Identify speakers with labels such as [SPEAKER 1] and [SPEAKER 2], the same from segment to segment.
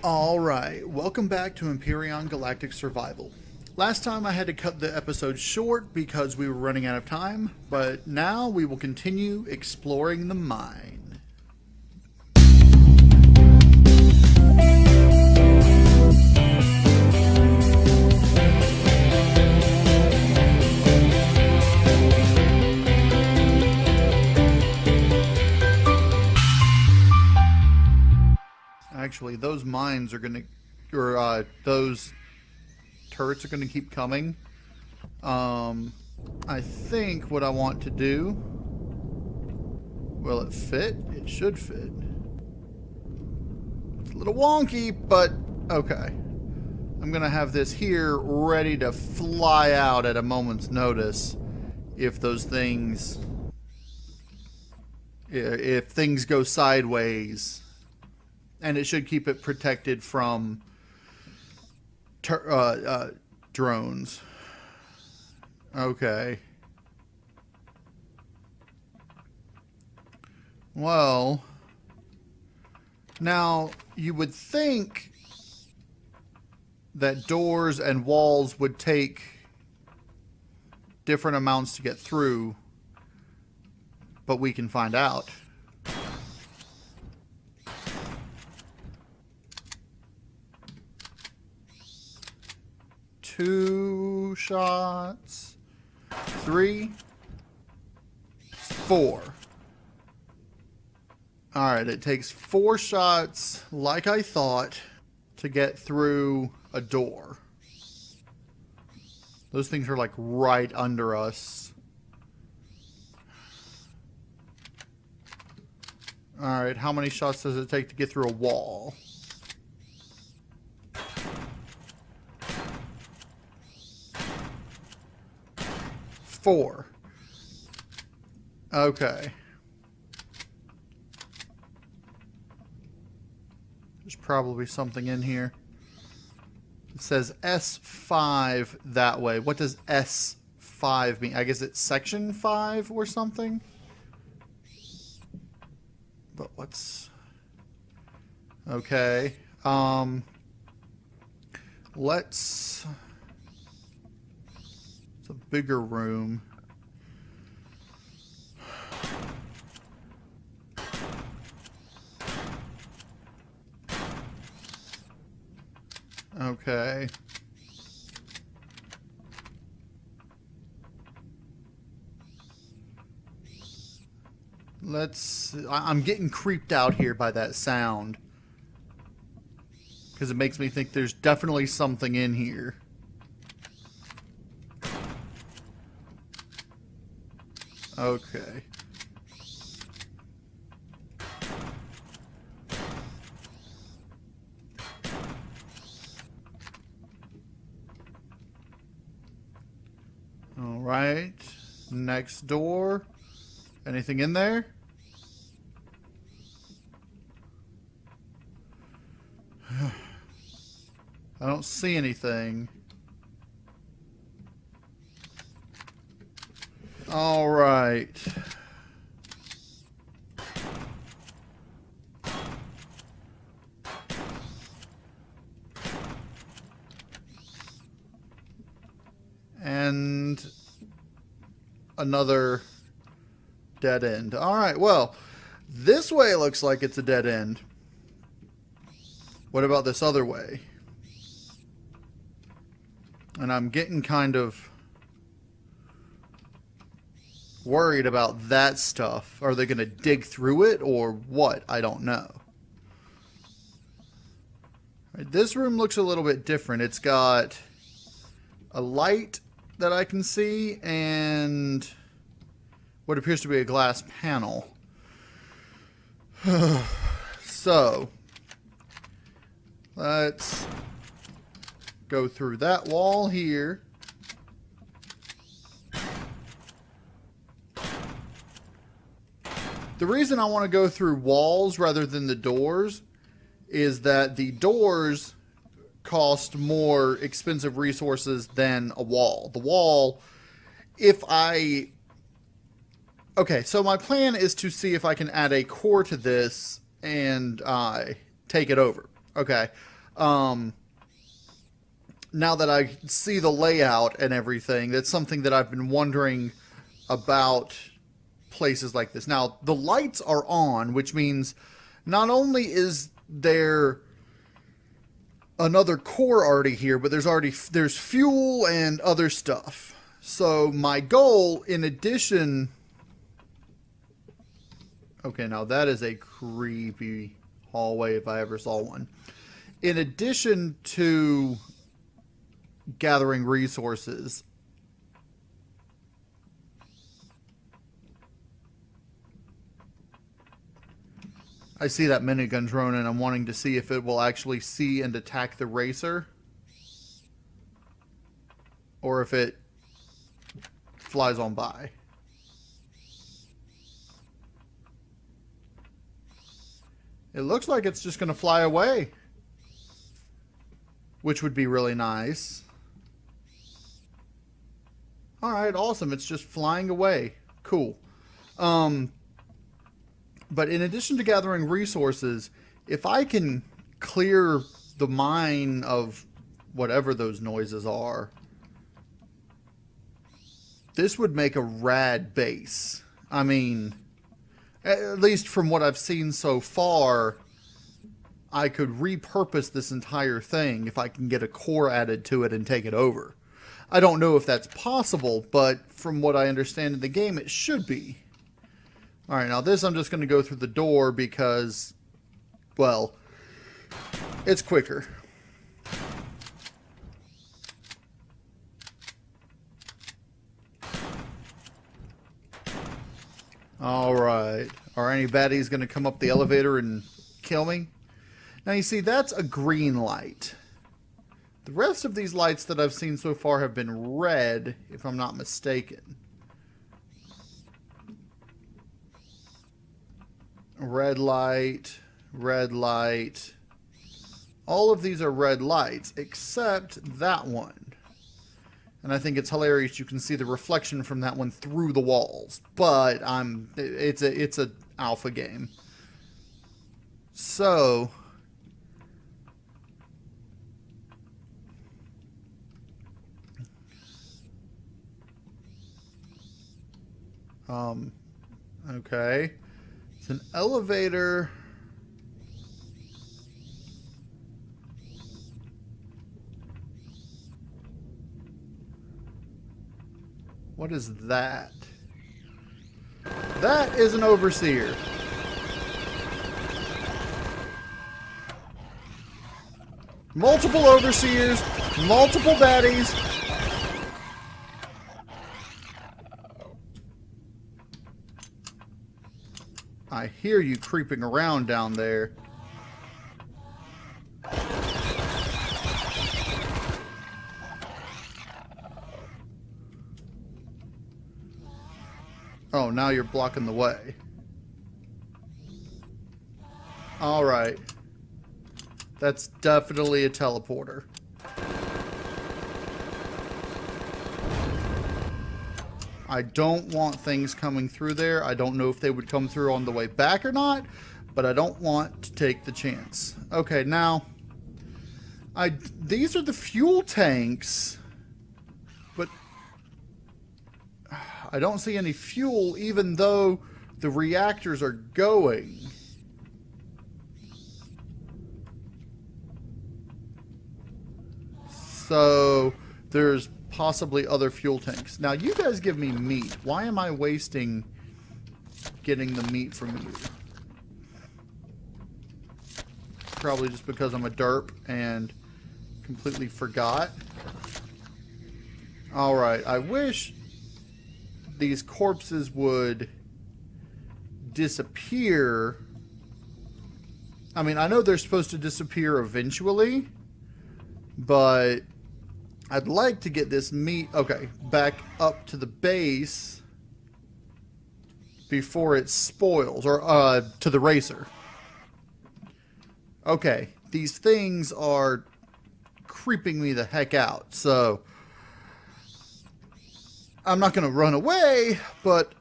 [SPEAKER 1] Alright, welcome back to Empyrion Galactic Survival. Last time I had to cut the episode short because we were running out of time, but now we will continue exploring the mine. Actually, those mines are gonna, those turrets are gonna keep coming. I think what I want to do, will it fit? It should fit. It's a little wonky, but okay. I'm gonna have this here ready to fly out at a moment's notice if those things, if things go sideways. And it should keep it protected from drones. Okay. Well, now you would think that doors and walls would take different amounts to get through, but we can find out. Two shots, 3, 4. Alright, it takes 4 shots, like I thought, to get through a door. Those things are like right under us. Alright, how many shots does it take to get through a wall? 4. Okay. There's probably something in here. It says S5 that way. What does S5 mean? I guess it's section 5 or something? But what's... Okay. Let's... It's a bigger room. Okay. I'm getting creeped out here by that sound. Because it makes me think there's definitely something in here. Okay. All right. Next door. Anything in there? I don't see anything. All right. And another dead end. All right, well, this way looks like it's a dead end. What about this other way? And I'm getting kind of worried about that stuff. Are they going to dig through it or what? I don't know. Right, this room looks a little bit different. It's got a light that I can see and what appears to be a glass panel. So, let's go through that wall here. The reason I want to go through walls rather than the doors is that the doors cost more expensive resources than a wall. The wall, okay, so my plan is to see if I can add a core to this and take it over. Okay, Now that I see the layout and everything, that's something that I've been wondering about places like this. Now, the lights are on, which means not only is there another core already here, but there's fuel and other stuff. So my goal, in addition... Okay, now that is a creepy hallway if I ever saw one. In addition to gathering resources, I see that minigun drone and I'm wanting to see if it will actually see and attack the racer, or if it flies on by. It looks like it's just going to fly away, which would be really nice. Alright, awesome. It's just flying away. Cool. But in addition to gathering resources, if I can clear the mine of whatever those noises are, this would make a rad base. I mean, at least from what I've seen so far, I could repurpose this entire thing if I can get a core added to it and take it over. I don't know if that's possible, but from what I understand in the game, it should be. Alright, now this I'm just going to go through the door because, well, it's quicker. Alright. Are any baddies going to come up the elevator and kill me? Now you see, that's a green light. The rest of these lights that I've seen so far have been red, if I'm not mistaken. Red light, red light. All of these are red lights, except that one. And I think it's hilarious you can see the reflection from that one through the walls. But it's a alpha game. So okay. It's an elevator. What is that? That is an overseer. Multiple overseers, multiple baddies. I hear you creeping around down there. Oh, now you're blocking the way. Alright. That's definitely a teleporter. I don't want things coming through there. I don't know if they would come through on the way back or not, but I don't want to take the chance. Okay, now, these are the fuel tanks, but I don't see any fuel even though the reactors are going. So there's possibly other fuel tanks. Now you guys give me meat. Why am I wasting getting the meat from you? Probably just because I'm a derp and completely forgot. Alright, I wish these corpses would disappear. I mean, I know they're supposed to disappear eventually, but I'd like to get this meat, okay, back up to the base before it spoils, or to the racer. Okay, these things are creeping me the heck out, so I'm not going to run away, but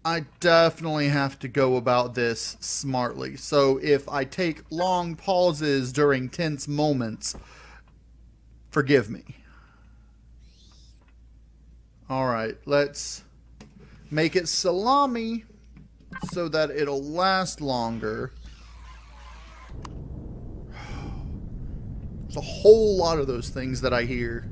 [SPEAKER 1] I definitely have to go about this smartly. So if I take long pauses during tense moments, forgive me. Alright, let's make it salami so that it'll last longer. There's a whole lot of those things that I hear.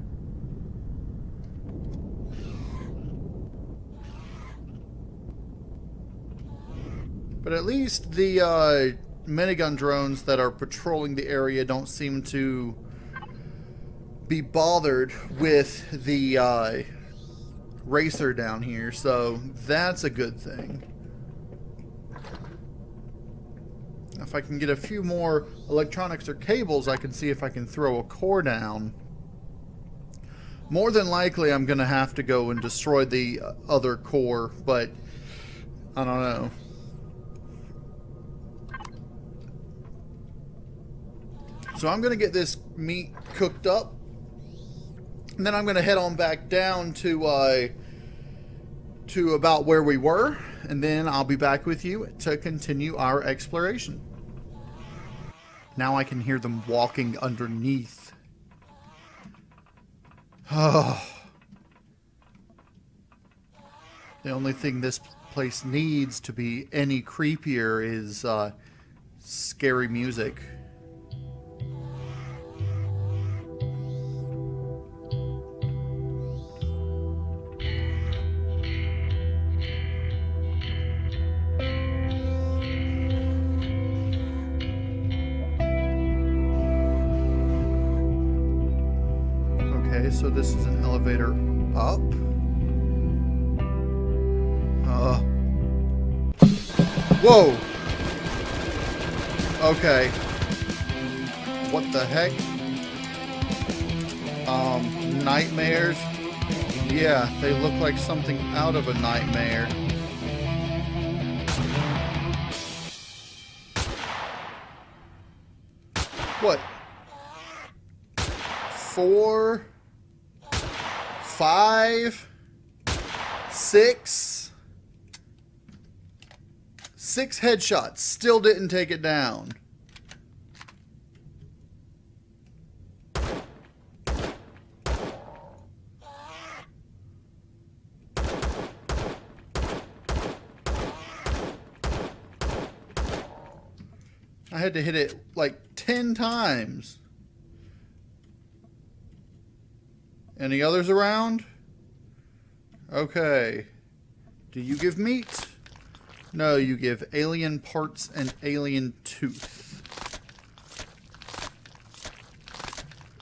[SPEAKER 1] But at least the minigun drones that are patrolling the area don't seem to be bothered with the racer down here, so that's a good thing. If I can get a few more electronics or cables, I can see if I can throw a core down. More than likely, I'm going to have to go and destroy the other core, but I don't know. So I'm going to get this meat cooked up, and then I'm going to head on back down to about where we were, and then I'll be back with you to continue our exploration. Now I can hear them walking underneath. Oh. The only thing this place needs to be any creepier is scary music. So this is an elevator up. Whoa! Okay. What the heck? Nightmares? Yeah, they look like something out of a nightmare. What? 4... 5, 6 headshots. Still didn't take it down. I had to hit it like 10 times. Any others around? Okay. Do you give meat? No, you give alien parts and alien tooth.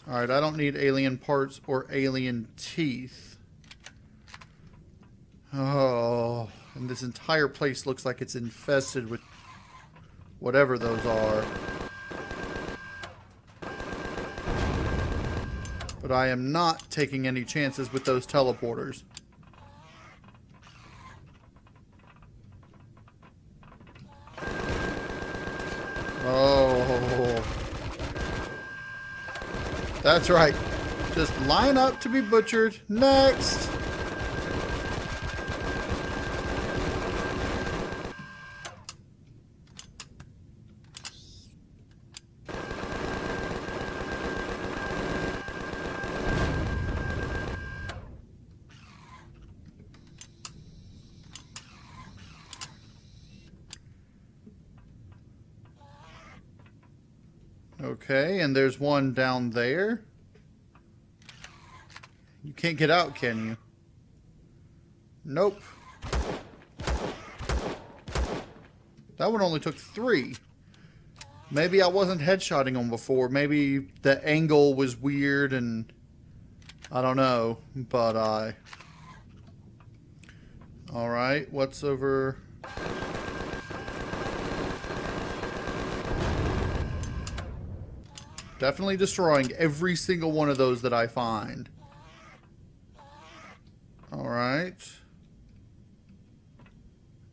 [SPEAKER 1] Alright, I don't need alien parts or alien teeth. Oh, and this entire place looks like it's infested with whatever those are. But I am not taking any chances with those teleporters. Oh. That's right. Just line up to be butchered. Next. Okay, and there's one down there. You can't get out, can you? Nope. That one only took 3. Maybe I wasn't headshotting them before. Maybe the angle was weird and I don't know. But alright, what's over... Definitely destroying every single one of those that I find. Alright.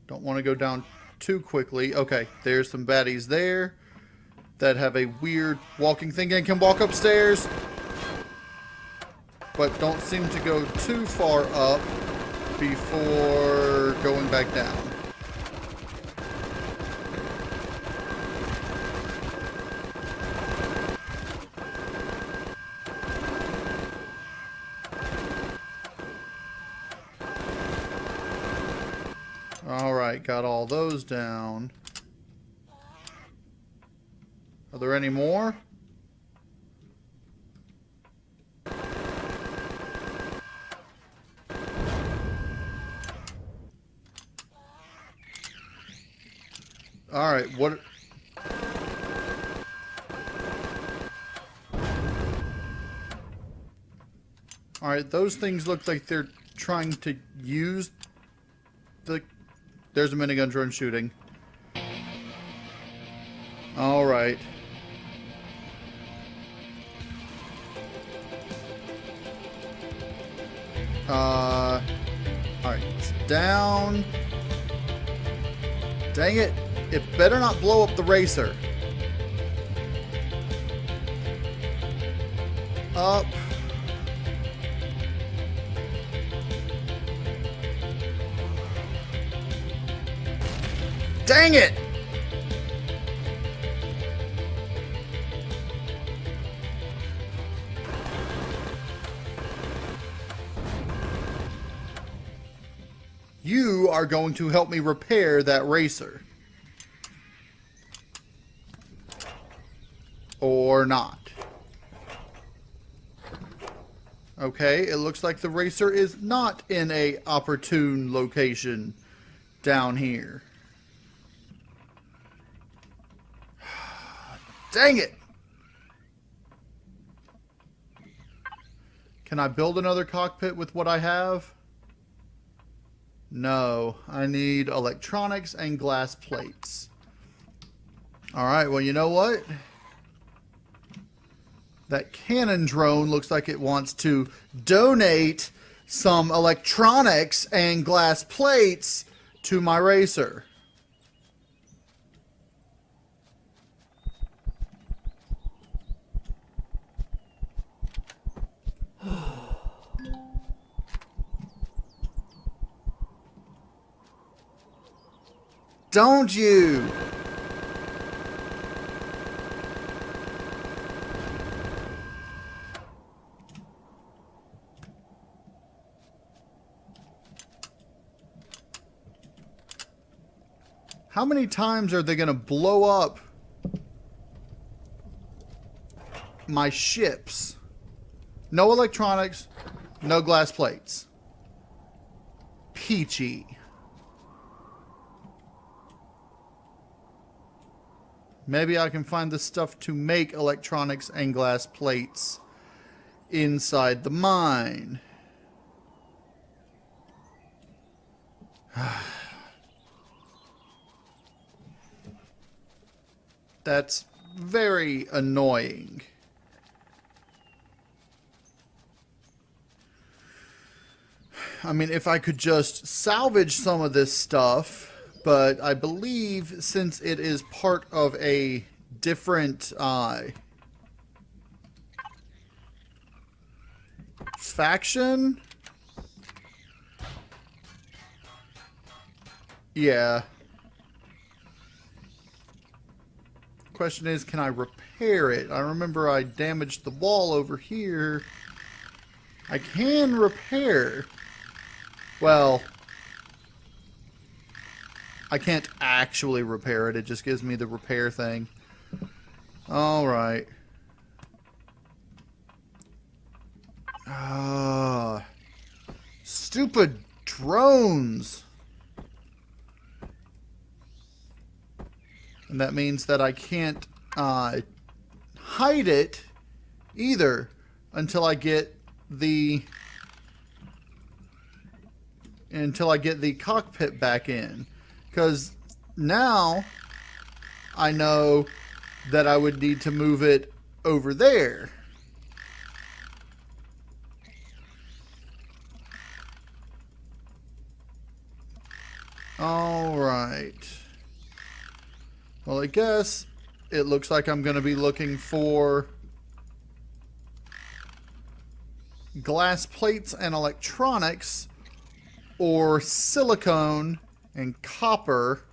[SPEAKER 1] Don't want to go down too quickly. Okay, there's some baddies there that have a weird walking thing and can walk upstairs, but don't seem to go too far up. before going back down. Alright, got all those down. Are there any more? Alright, what... Alright, those things look like they're trying to use the... There's a minigun drone shooting. Alright. Alright, it's down. Dang it. It better not blow up the racer. Up. Dang it! You are going to help me repair that racer. Or not. Okay, it looks like the racer is not in a opportune location down here. Dang it! Can I build another cockpit with what I have? No, I need electronics and glass plates. Alright, well, you know what? That cannon drone looks like it wants to donate some electronics and glass plates to my racer. Don't you? How many times are they going to blow up my ships? No electronics, no glass plates. Peachy. Maybe I can find the stuff to make electronics and glass plates inside the mine. That's very annoying. I mean, if I could just salvage some of this stuff... But I believe since it is part of a different faction, yeah. Question is, can I repair it? I remember I damaged the wall over here. I can repair. Well... I can't actually repair it. It just gives me the repair thing. Alright. Stupid drones. And that means that I can't hide it either until I get the cockpit back in. Because now I know that I would need to move it over there. Alright. Well, I guess it looks like I'm going to be looking for glass plates and electronics or silicone and copper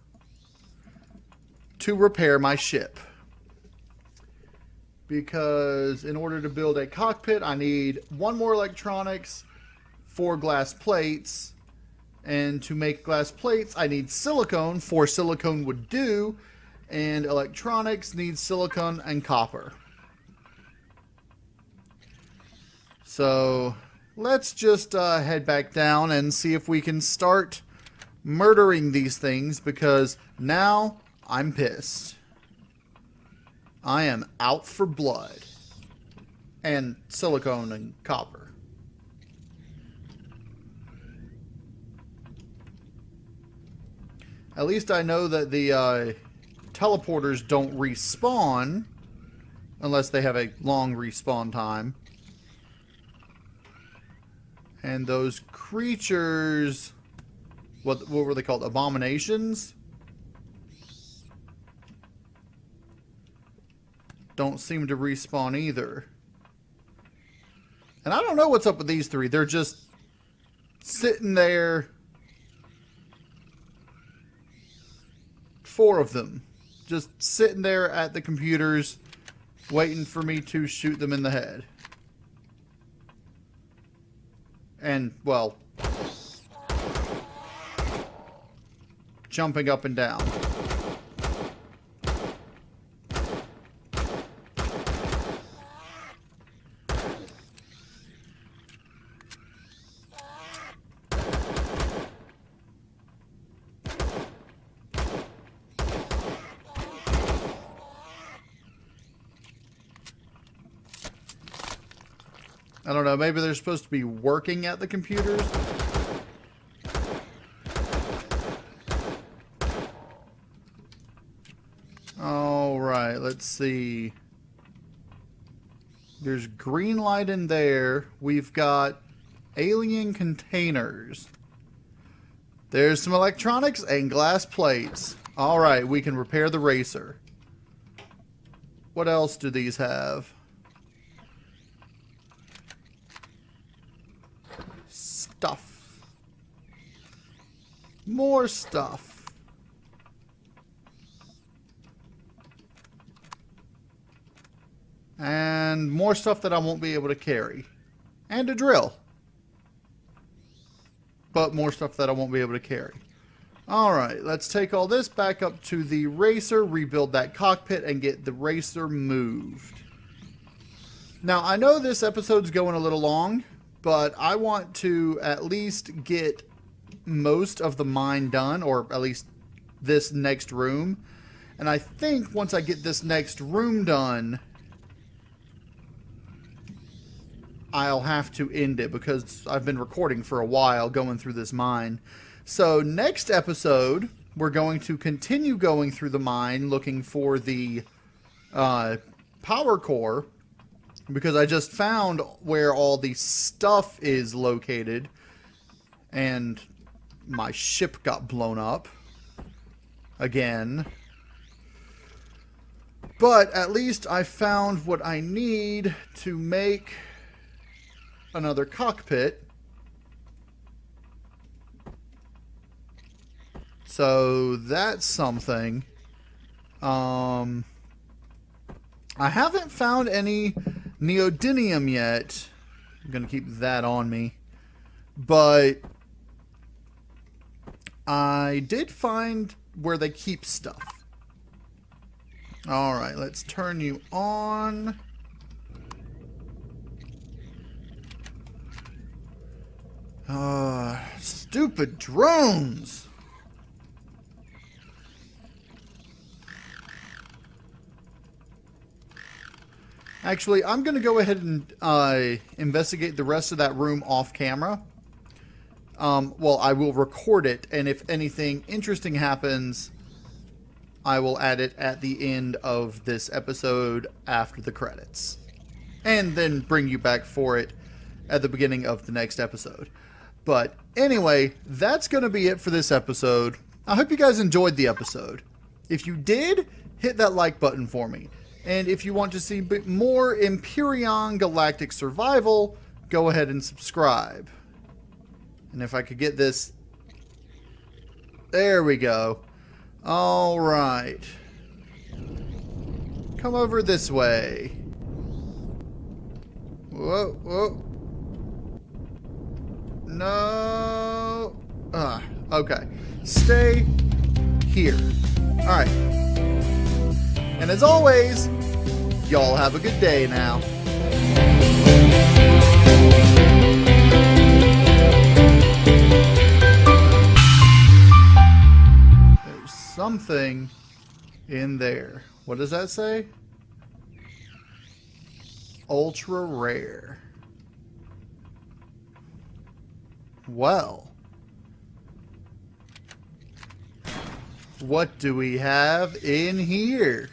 [SPEAKER 1] to repair my ship. Because in order to build a cockpit, I need 1 more electronics, 4 glass plates, and to make glass plates, I need silicone. 4 silicone would do, and electronics needs silicone and copper. So let's just head back down and see if we can start murdering these things, because now I'm pissed. I am out for blood. And silicone and copper. At least I know that the teleporters don't respawn unless they have a long respawn time. And those creatures, what were they called? Abominations? Don't seem to respawn either. And I don't know what's up with these 3. They're just sitting there. 4 of them. Just sitting there at the computers, waiting for me to shoot them in the head. And, well, jumping up and down. I don't know, maybe they're supposed to be working at the computers? Alright, let's see. There's green light in there. We've got alien containers. There's some electronics and glass plates. Alright, we can repair the racer. What else do these have? Stuff. More stuff. And more stuff that I won't be able to carry. And a drill. But more stuff that I won't be able to carry. Alright, let's take all this back up to the racer, rebuild that cockpit, and get the racer moved. Now, I know this episode's going a little long, but I want to at least get most of the mine done, or at least this next room. And I think once I get this next room done, I'll have to end it, because I've been recording for a while going through this mine. So next episode, we're going to continue going through the mine looking for the power core, because I just found where all the stuff is located, and my ship got blown up again. But at least I found what I need to make another cockpit. So that's something. I haven't found any neodymium yet. I'm going to keep that on me. But I did find where they keep stuff. Alright, let's turn you on. Stupid drones! Actually, I'm going to go ahead and investigate the rest of that room off camera. Well, I will record it, and if anything interesting happens, I will add it at the end of this episode after the credits. And then bring you back for it at the beginning of the next episode. But anyway, that's going to be it for this episode. I hope you guys enjoyed the episode. If you did, hit that like button for me. And if you want to see more Empyrion Galactic Survival, go ahead and subscribe. And if I could get this... There we go. Alright. Come over this way. Whoa, whoa. No. Okay. Stay here. Alright. And as always, y'all have a good day now. There's something in there. What does that say? Ultra rare. Well, what do we have in here?